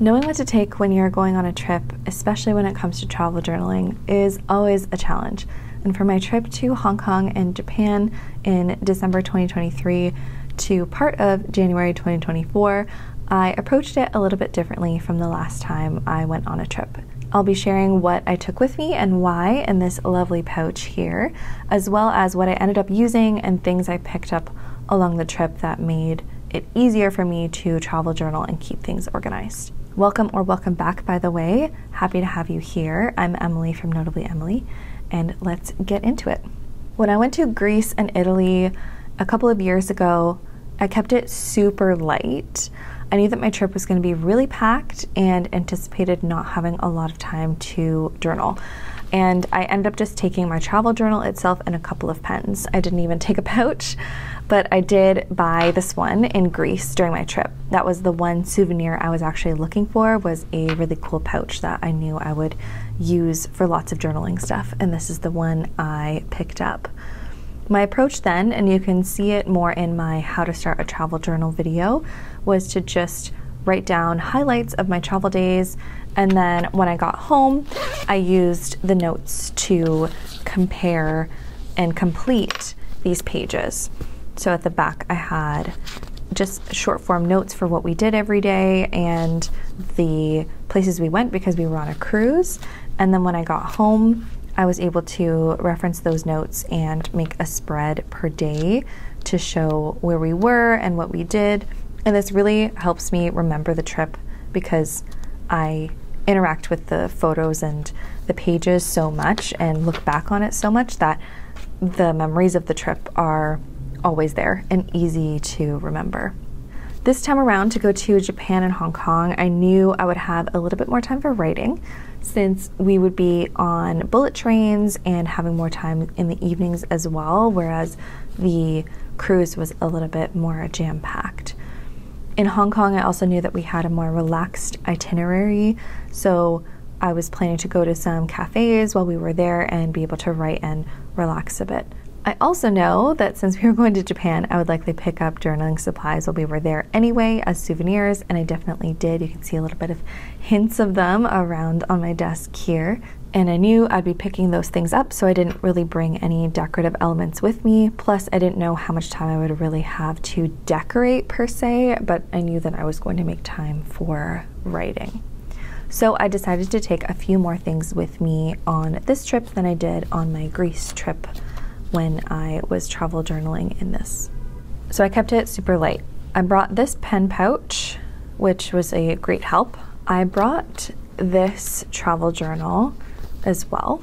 Knowing what to take when you're going on a trip, especially when it comes to travel journaling, is always a challenge. And for my trip to Hong Kong and Japan in December 2023 to part of January 2024, I approached it a little bit differently from the last time I went on a trip. I'll be sharing what I took with me and why in this lovely pouch here, as well as what I ended up using and things I picked up along the trip that made it easier for me to travel journal and keep things organized. Welcome or welcome back, by the way. Happy to have you here. I'm Emily from Notably Emily, and let's get into it. When I went to Greece and Italy a couple of years ago, I kept it super light. I knew that my trip was going to be really packed and anticipated not having a lot of time to journal. And I ended up just taking my travel journal itself and a couple of pens. I didn't even take a pouch, but I did buy this one in Greece during my trip. That was the one souvenir I was actually looking for, was a really cool pouch that I knew I would use for lots of journaling stuff. And this is the one I picked up. My approach then, and you can see it more in my How to Start a Travel Journal video, was to just write down highlights of my travel days, and then when I got home, I used the notes to compare and complete these pages. So at the back I had just short form notes for what we did every day and the places we went because we were on a cruise. And then when I got home, I was able to reference those notes and make a spread per day to show where we were and what we did. And this really helps me remember the trip because I interact with the photos and the pages so much and look back on it so much that the memories of the trip are always there and easy to remember. This time around, to go to Japan and Hong Kong, I knew I would have a little bit more time for writing since we would be on bullet trains and having more time in the evenings as well, whereas the cruise was a little bit more jam-packed. In Hong Kong, I also knew that we had a more relaxed itinerary, so I was planning to go to some cafes while we were there and be able to write and relax a bit. I also know that since we were going to Japan, I would likely pick up journaling supplies while we were there anyway as souvenirs, and I definitely did. You can see a little bit of hints of them around on my desk here. And I knew I'd be picking those things up, so I didn't really bring any decorative elements with me. Plus, I didn't know how much time I would really have to decorate per se, but I knew that I was going to make time for writing. So I decided to take a few more things with me on this trip than I did on my Greece trip when I was travel journaling in this. So I kept it super light. I brought this pen pouch, which was a great help. I brought this travel journal as well.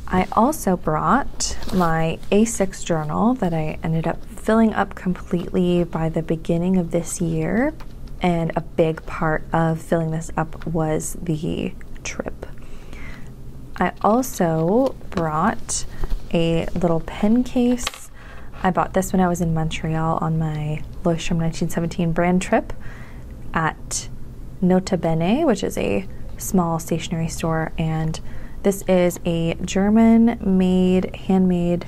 I also brought my A6 journal that I ended up filling up completely by the beginning of this year, and a big part of filling this up was the trip. I also brought a little pen case. I bought this when I was in Montreal on my Leuchtturm 1917 brand trip at Notably, which is a small stationery store, and this is a German-made, handmade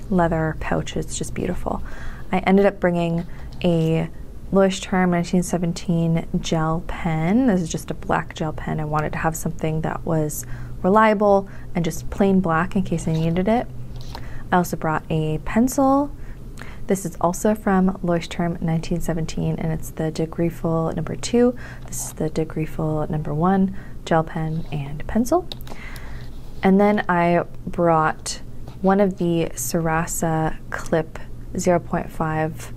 leather pouch. It's just beautiful. I ended up bringing a Leuchtturm 1917 gel pen. This is just a black gel pen. I wanted to have something that was reliable and just plain black in case I needed it. I also brought a pencil. This is also from Leuchtturm 1917, and it's the De Griffel number 2. This is the De Griffel number 1 gel pen and pencil. And then I brought one of the Sarasa Clip 0.5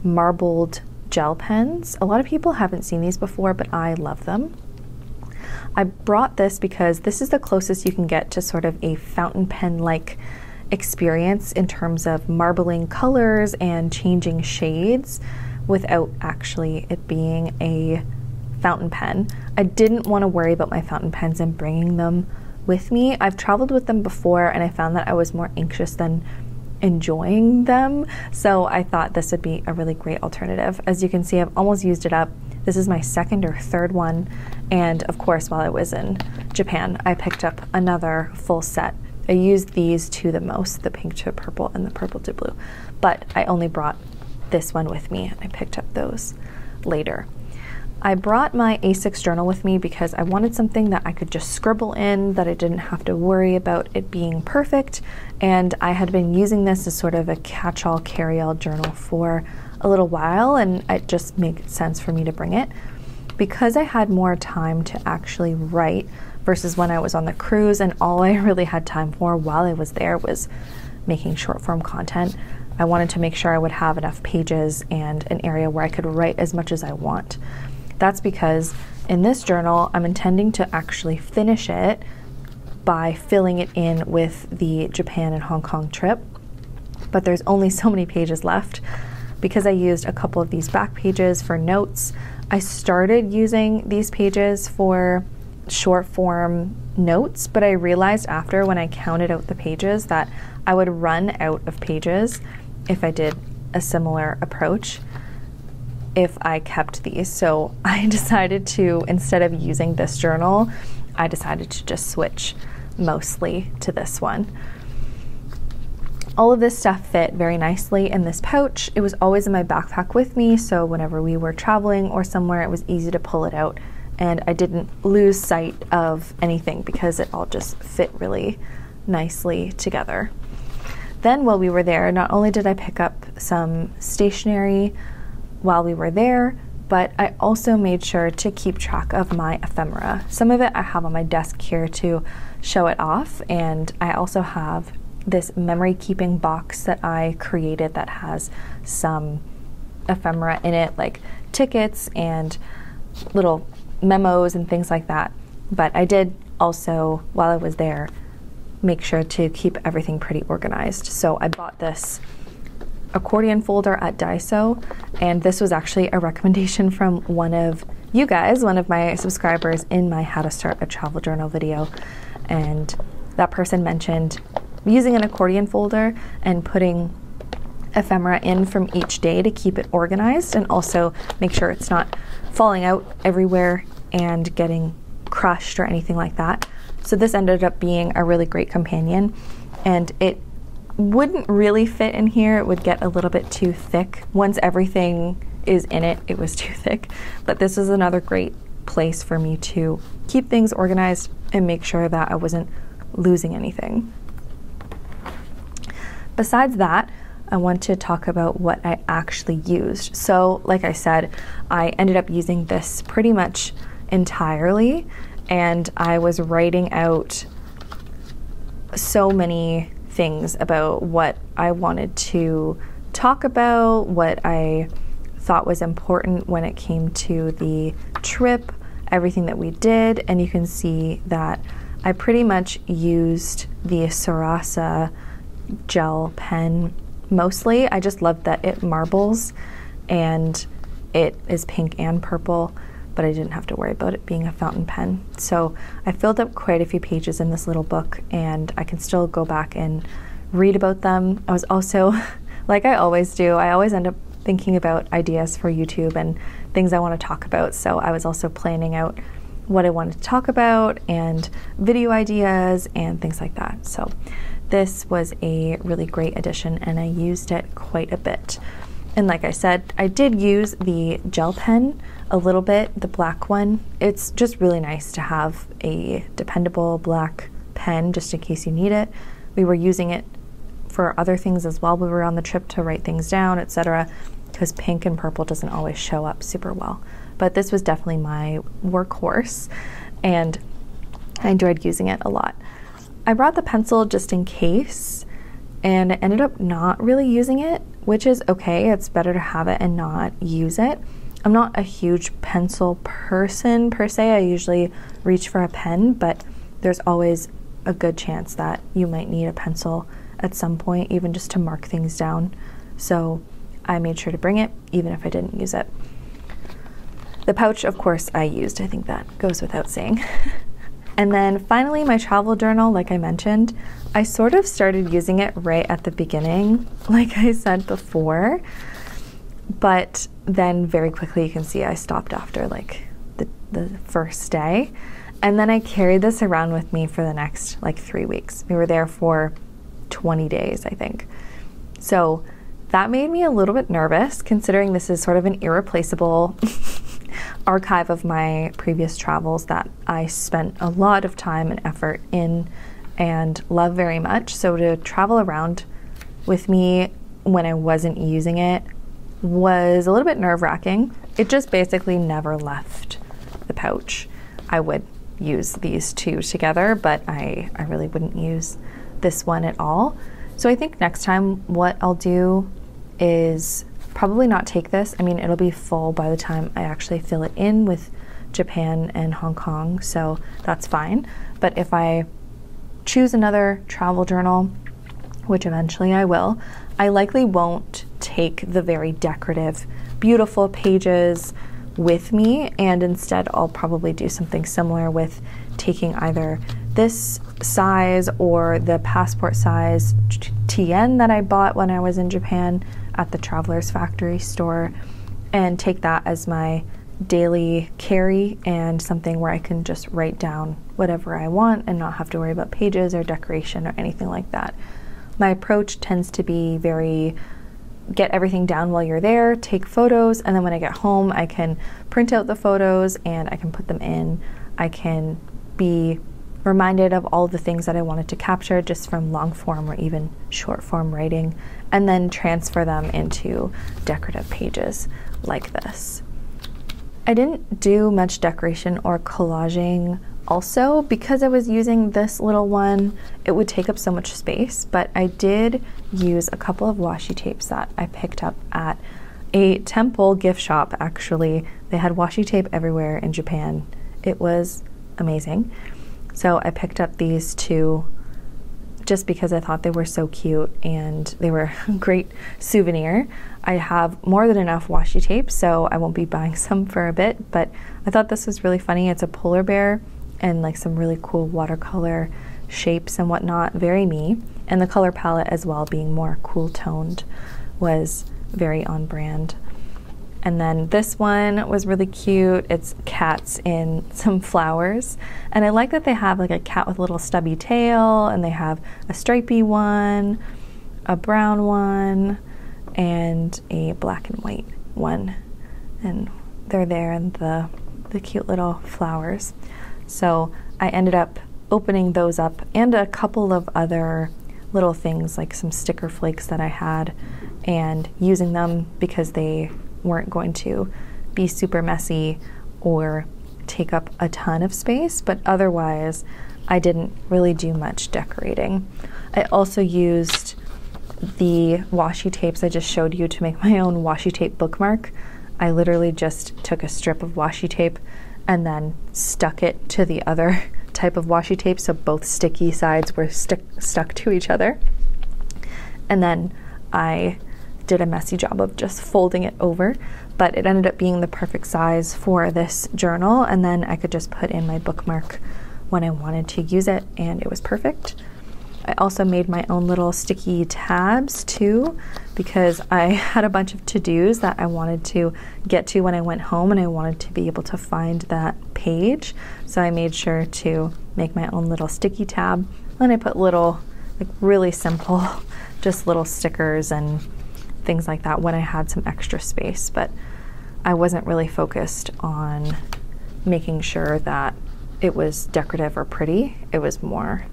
marbled gel pens. A lot of people haven't seen these before, but I love them. I brought this because this is the closest you can get to sort of a fountain pen-like experience in terms of marbling colors and changing shades without actually it being a fountain pen. I didn't want to worry about my fountain pens and bringing them with me. I've traveled with them before and I found that I was more anxious than enjoying them, so I thought this would be a really great alternative. As you can see, I've almost used it up. This is my second or third one, and of course while I was in Japan I picked up another full set. I used these two the most, the pink to purple and the purple to blue, but I only brought this one with me and I picked up those later. I brought my A6 journal with me because I wanted something that I could just scribble in, that I didn't have to worry about it being perfect, and I had been using this as sort of a catch-all, carry-all journal for a little while, and it just made sense for me to bring it. Because I had more time to actually write versus when I was on the cruise, and all I really had time for while I was there was making short form content, I wanted to make sure I would have enough pages and an area where I could write as much as I want. That's because in this journal, I'm intending to actually finish it by filling it in with the Japan and Hong Kong trip, but there's only so many pages left. Because I used a couple of these back pages for notes, I started using these pages for short form notes, but I realized after, when I counted out the pages, that I would run out of pages if I did a similar approach if I kept these. So I decided to, instead of using this journal, I decided to just switch mostly to this one. All of this stuff fit very nicely in this pouch. It was always in my backpack with me, so whenever we were traveling or somewhere, it was easy to pull it out, and I didn't lose sight of anything because it all just fit really nicely together. Then while we were there, not only did I pick up some stationery while we were there, but I also made sure to keep track of my ephemera. Some of it I have on my desk here to show it off, and I also have this memory keeping box that I created that has some ephemera in it, like tickets and little memos and things like that. But I did also, while I was there, make sure to keep everything pretty organized. So I bought this accordion folder at Daiso, and this was actually a recommendation from one of you guys, one of my subscribers, in my How to Start a Travel Journal video. And that person mentioned using an accordion folder and putting ephemera in from each day to keep it organized, and also make sure it's not falling out everywhere and getting crushed or anything like that. So this ended up being a really great companion, and it wouldn't really fit in here. It would get a little bit too thick. Once everything is in it, it was too thick. But this is another great place for me to keep things organized and make sure that I wasn't losing anything. Besides that, I want to talk about what I actually used. So like I said, I ended up using this pretty much entirely, and I was writing out so many things about what I wanted to talk about, what I thought was important when it came to the trip, everything that we did, and you can see that I pretty much used the Sarasa gel pen mostly. I just love that it marbles and it is pink and purple, but I didn't have to worry about it being a fountain pen. So I filled up quite a few pages in this little book, and I can still go back and read about them. I was also, like I always do, I always end up thinking about ideas for YouTube and things I want to talk about. So I was also planning out what I wanted to talk about and video ideas and things like that. So this was a really great addition, and I used it quite a bit. And like I said, I did use the gel pen a little bit, the black one. It's just really nice to have a dependable black pen just in case you need it. We were using it for other things as well. We were on the trip to write things down, etc., because pink and purple doesn't always show up super well. But this was definitely my workhorse, and I enjoyed using it a lot. I brought the pencil just in case, and I ended up not really using it, which is okay. It's better to have it and not use it. I'm not a huge pencil person per se. I usually reach for a pen, but there's always a good chance that you might need a pencil at some point, even just to mark things down. So I made sure to bring it, even if I didn't use it. The pouch, of course, I used. I think that goes without saying. And then finally, my travel journal, like I mentioned, I sort of started using it right at the beginning, like I said before, but then very quickly you can see I stopped after like the first day. And then I carried this around with me for the next like 3 weeks. We were there for 20 days, I think. So that made me a little bit nervous, considering this is sort of an irreplaceable archive of my previous travels that I spent a lot of time and effort in and love very much. So to travel around with me when I wasn't using it was a little bit nerve-wracking. It just basically never left the pouch. I would use these two together, but I really wouldn't use this one at all. So I think next time what I'll do is probably not take this. I mean, it'll be full by the time I actually fill it in with Japan and Hong Kong, so that's fine. But if I choose another travel journal, which eventually I will, I likely won't take the very decorative, beautiful pages with me, and instead I'll probably do something similar with taking either this size or the passport size TN that I bought when I was in Japan at the Traveler's Factory store, and take that as my daily carry and something where I can just write down whatever I want and not have to worry about pages or decoration or anything like that. My approach tends to be very get everything down while you're there, take photos, and then when I get home I can print out the photos and I can put them in. I can be reminded of all the things that I wanted to capture just from long form or even short form writing, and then transfer them into decorative pages like this. I didn't do much decoration or collaging also because I was using this little one. It would take up so much space, but I did use a couple of washi tapes that I picked up at a temple gift shop. Actually, they had washi tape everywhere in Japan. It was amazing. So I picked up these two just because I thought they were so cute and they were a great souvenir. I have more than enough washi tape, so I won't be buying some for a bit, but I thought this was really funny. It's a polar bear and like some really cool watercolor shapes and whatnot, very me. And the color palette as well, being more cool toned, was very on brand. And then this one was really cute. It's cats in some flowers. And I like that they have like a cat with a little stubby tail, and they have a stripy one, a brown one, and a black and white one. And they're there in the cute little flowers. So I ended up opening those up and a couple of other little things like some sticker flakes that I had, and using them because they weren't going to be super messy or take up a ton of space, but otherwise I didn't really do much decorating. I also used the washi tapes I just showed you to make my own washi tape bookmark. I literally just took a strip of washi tape and then stuck it to the other type of washi tape, so both sticky sides were stuck to each other. And then I did a messy job of just folding it over, but it ended up being the perfect size for this journal, and then I could just put in my bookmark when I wanted to use it, and it was perfect. I also made my own little sticky tabs too, because I had a bunch of to-dos that I wanted to get to when I went home, and I wanted to be able to find that page. So I made sure to make my own little sticky tab. Then I put little, like really simple, just little stickers and things like that when I had some extra space, but I wasn't really focused on making sure that it was decorative or pretty. It was more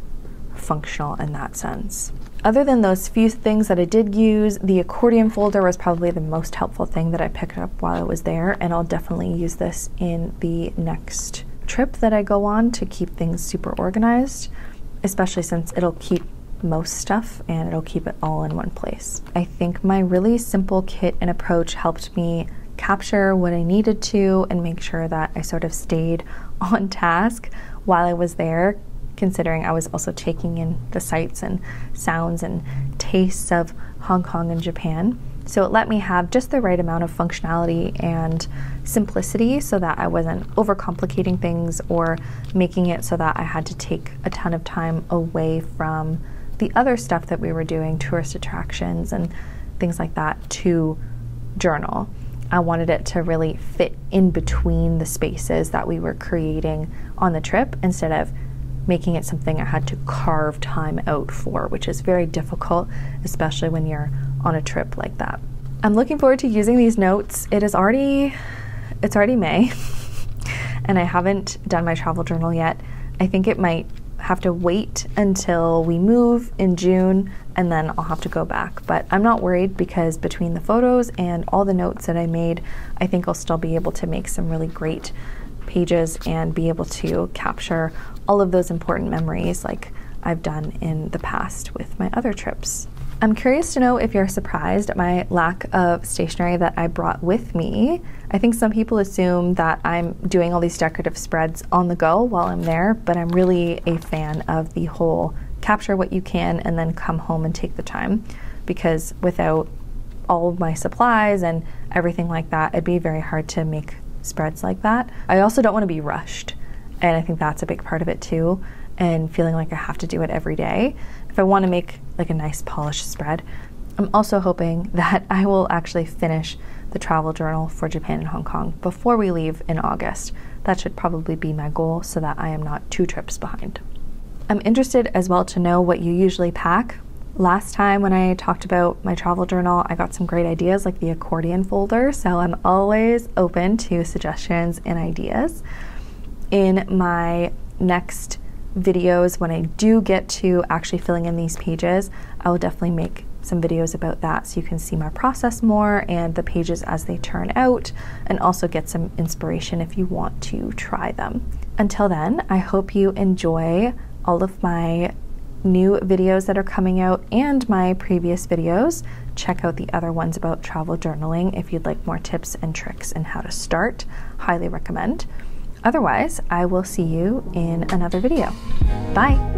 functional in that sense. Other than those few things that I did use, the accordion folder was probably the most helpful thing that I picked up while I was there, and I'll definitely use this in the next trip that I go on to keep things super organized, especially since it'll keep most stuff and it'll keep it all in one place. I think my really simple kit and approach helped me capture what I needed to and make sure that I sort of stayed on task while I was there, considering I was also taking in the sights and sounds and tastes of Hong Kong and Japan. So it let me have just the right amount of functionality and simplicity so that I wasn't overcomplicating things or making it so that I had to take a ton of time away from the other stuff that we were doing, tourist attractions and things like that, to journal. I wanted it to really fit in between the spaces that we were creating on the trip, instead of making it something I had to carve time out for, which is very difficult, especially when you're on a trip like that. I'm looking forward to using these notes. It's already May. and I haven't done my travel journal yet. I think it might have to wait until we move in June, and then I'll have to go back. But I'm not worried, because between the photos and all the notes that I made, I think I'll still be able to make some really great pages and be able to capture all of those important memories like I've done in the past with my other trips. I'm curious to know if you're surprised at my lack of stationery that I brought with me. I think some people assume that I'm doing all these decorative spreads on the go while I'm there, but I'm really a fan of the whole capture what you can and then come home and take the time, because without all of my supplies and everything like that, it'd be very hard to make spreads like that. I also don't want to be rushed, and I think that's a big part of it too, and feeling like I have to do it every day. If I want to make like a nice polished spread, I'm also hoping that I will actually finish the travel journal for Japan and Hong Kong before we leave in August. That should probably be my goal, so that I am not 2 trips behind. I'm interested as well to know what you usually pack. Last time when I talked about my travel journal, I got some great ideas like the accordion folder, so I'm always open to suggestions and ideas. In my next videos, when I do get to actually filling in these pages, I will definitely make some videos about that, so you can see my process more and the pages as they turn out, and also get some inspiration if you want to try them. Until then, I hope you enjoy all of my new videos that are coming out and my previous videos. Check out the other ones about travel journaling if you'd like more tips and tricks and how to start. Highly recommend. Otherwise, I will see you in another video. Bye!